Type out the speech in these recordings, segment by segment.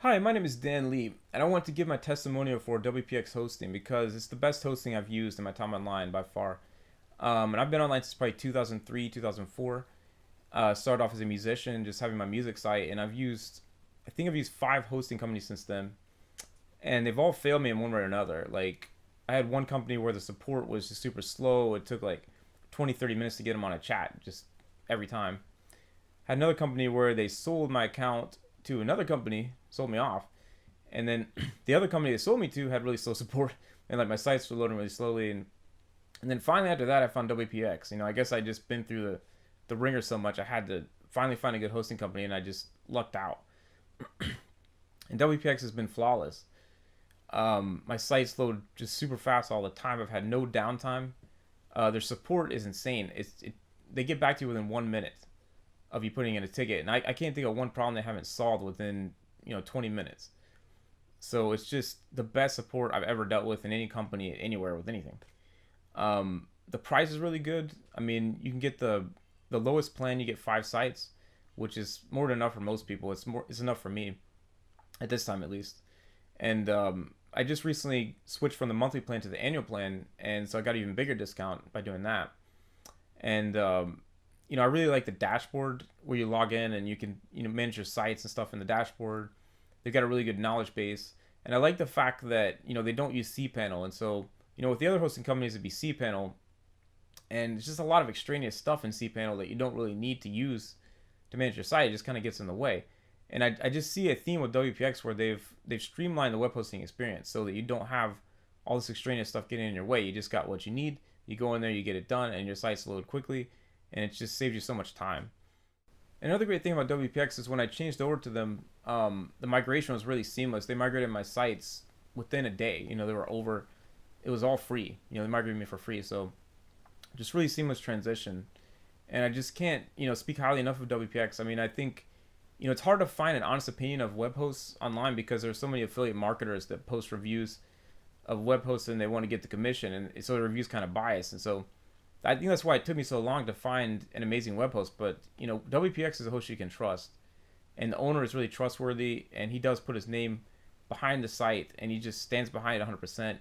Hi, my name is Dan Leigh, and I want to give my testimonial for WPX Hosting because it's the best hosting I've used in my time online by far. And I've been online since probably 2003, 2004. Started off as a musician, just having my music site, and I think I've used 5 hosting companies since then, and they've all failed me in one way or another. Like, I had one company where the support was just super slow. It took like 20, 30 minutes to get them on a chat, just every time. Had another company where they sold my account to another company, sold me off, and then the other company they sold me to had really slow support, and like my sites were loading really slowly, and then finally after that I found WPX. I guess I just been through the ringer so much, I had to finally find a good hosting company, and I just lucked out. And WPX has been flawless. My sites load just super fast all the time. I've had no downtime. Their support is insane. They get back to you within 1 minute of you putting in a ticket, and I can't think of one problem they haven't solved within 20 minutes. So it's just the best support I've ever dealt with in any company anywhere with anything. The price is really good. I mean, you can get the lowest plan, you get 5 sites, which is more than enough for most people. It's enough for me at this time at least. And I just recently switched from the monthly plan to the annual plan, and so I got an even bigger discount by doing that. And I really like the dashboard where you log in and you can manage your sites and stuff in the dashboard. They've got a really good knowledge base, and I like the fact that they don't use cPanel, and so with the other hosting companies it'd be cPanel, and it's just a lot of extraneous stuff in cPanel that you don't really need to use to manage your site. It just kind of gets in the way. And I just see a theme with WPX where they've streamlined the web hosting experience so that you don't have all this extraneous stuff getting in your way. You just got what you need. You go in there, you get it done, and your sites load quickly, and it just saves you so much time. Another great thing about WPX is when I changed over to them, the migration was really seamless. They migrated my sites within a day. They were over. It was all free. They migrated me for free, so just really seamless transition. And I just can't speak highly enough of WPX. I mean, I think it's hard to find an honest opinion of web hosts online because there's so many affiliate marketers that post reviews of web hosts and they want to get the commission, and so the review's kind of biased. And so I think that's why it took me so long to find an amazing web host. But WPX is a host you can trust, and the owner is really trustworthy, and he does put his name behind the site, and he just stands behind it 100%.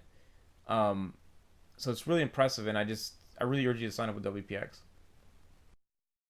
So it's really impressive, and I really urge you to sign up with WPX.